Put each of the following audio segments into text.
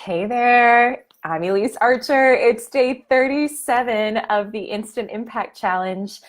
Hey there, I'm Elyse Archer. It's day 37 of the Instant Impact Challenge.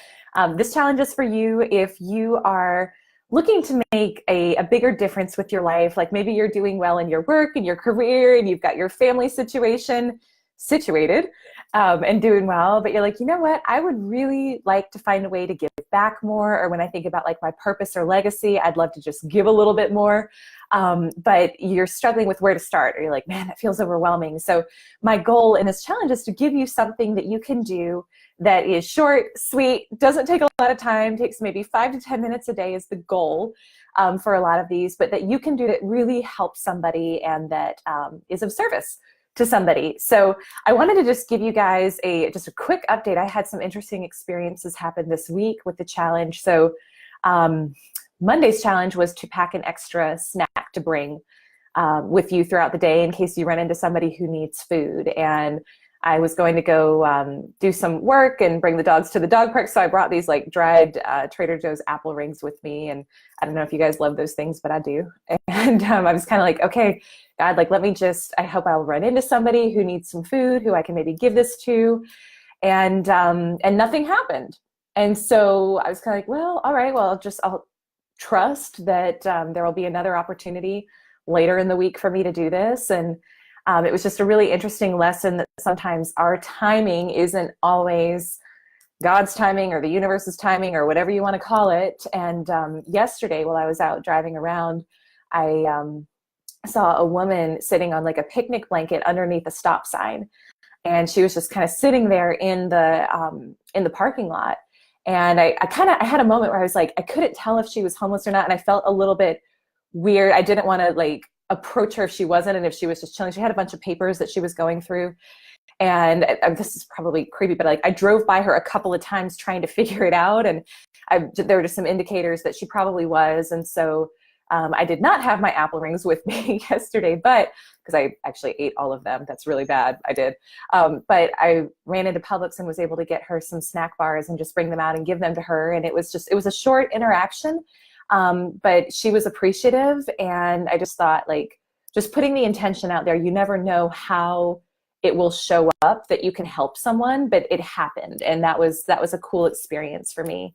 This challenge is for you if you are looking to make a bigger difference with your life. Like maybe you're doing well in your work and your career and you've got your family situation situated and doing well, but you're like, you know what? I would really like to find a way to give back more. Or when I think about like my purpose or legacy, I'd love to just give a little bit more. But you're struggling with where to start, or you're like, man, that feels overwhelming. So my goal in this challenge is to give you something that you can do that is short, sweet, doesn't take a lot of time, takes maybe 5 to 10 minutes a day is the goal for a lot of these, but that you can do that really helps somebody and that is of service to somebody. So I wanted to just give you guys just a quick update. I had some interesting experiences happen this week with the challenge. So Monday's challenge was to pack an extra snack to bring with you throughout the day in case you run into somebody who needs food. And I was going to go do some work and bring the dogs to the dog park. So I brought these like dried Trader Joe's apple rings with me. And I don't know if you guys love those things, but I do. And I was kind of like, okay, God, like, I hope I'll run into somebody who needs some food, who I can maybe give this to. And nothing happened. And so I was kind of like, well, all right, well, I'll trust that there will be another opportunity later in the week for me to do this. And it was just a really interesting lesson that sometimes our timing isn't always God's timing or the universe's timing or whatever you want to call it. And yesterday while I was out driving around, I saw a woman sitting on like a picnic blanket underneath a stop sign. And she was just kind of sitting there in the parking lot. And I had a moment where I was like, I couldn't tell if she was homeless or not. And I felt a little bit weird. I didn't want to like approach her if she wasn't, and if she was just chilling. She had a bunch of papers that she was going through. And this is probably creepy, but like I drove by her a couple of times trying to figure it out. And there were just some indicators that she probably was. And so I did not have my apple rings with me yesterday, but because I actually ate all of them. That's really bad. I did. But I ran into Publix and was able to get her some snack bars and just bring them out and give them to her. And it was a short interaction, but she was appreciative. And I just thought, like, just putting the intention out there, you never know how it will show up that you can help someone, but it happened. And that was a cool experience for me.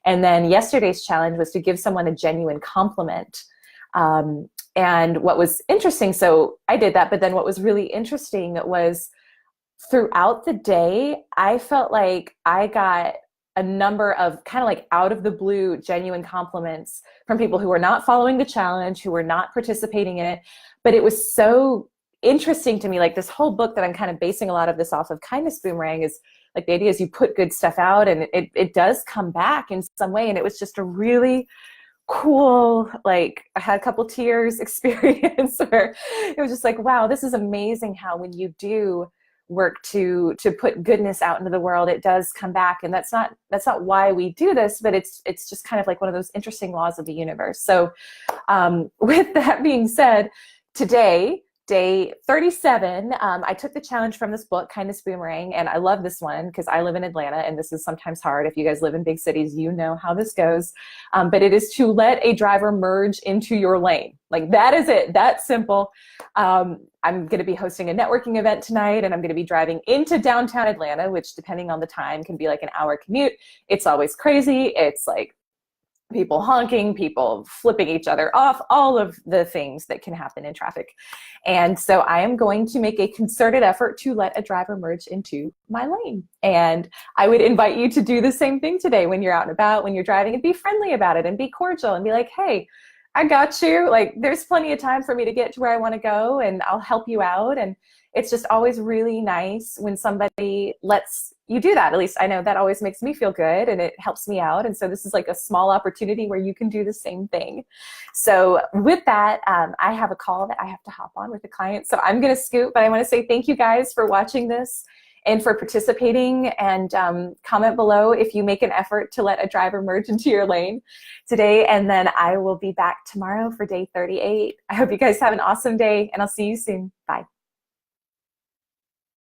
And then yesterday's challenge was to give someone a genuine compliment. And what was interesting, so I did that, but then what was really interesting was throughout the day, I felt like I got a number of kind of like out of the blue, genuine compliments from people who were not following the challenge, who were not participating in it. But it was so interesting to me, like this whole book that I'm kind of basing a lot of this off of, Kindness Boomerang, is like the idea is you put good stuff out and it does come back in some way. And it was just a really cool, like I had a couple tears experience where it was just like, wow, this is amazing how when you do work to put goodness out into the world, it does come back. And that's not why we do this, but it's just kind of like one of those interesting laws of the universe. So with that being said, today, day 37, I took the challenge from this book, Kindness Boomerang, and I love this one because I live in Atlanta, and this is sometimes hard. If you guys live in big cities, you know how this goes. But it is to let a driver merge into your lane. Like that is it, that simple. I'm going to be hosting a networking event tonight, and I'm going to be driving into downtown Atlanta, which depending on the time can be like an hour commute. It's always crazy. It's like people honking, people flipping each other off, all of the things that can happen in traffic. And so I am going to make a concerted effort to let a driver merge into my lane. And I would invite you to do the same thing today when you're out and about, when you're driving, and be friendly about it and be cordial and be like, hey, I got you. Like, there's plenty of time for me to get to where I want to go, and I'll help you out. And it's just always really nice when somebody lets you do that. At least I know that always makes me feel good, and it helps me out. And so this is like a small opportunity where you can do the same thing. So with that, I have a call that I have to hop on with a client. So I'm going to scoot, but I want to say thank you guys for watching this and for participating, and comment below if you make an effort to let a driver merge into your lane today. And then I will be back tomorrow for day 38. I hope you guys have an awesome day, and I'll see you soon. Bye.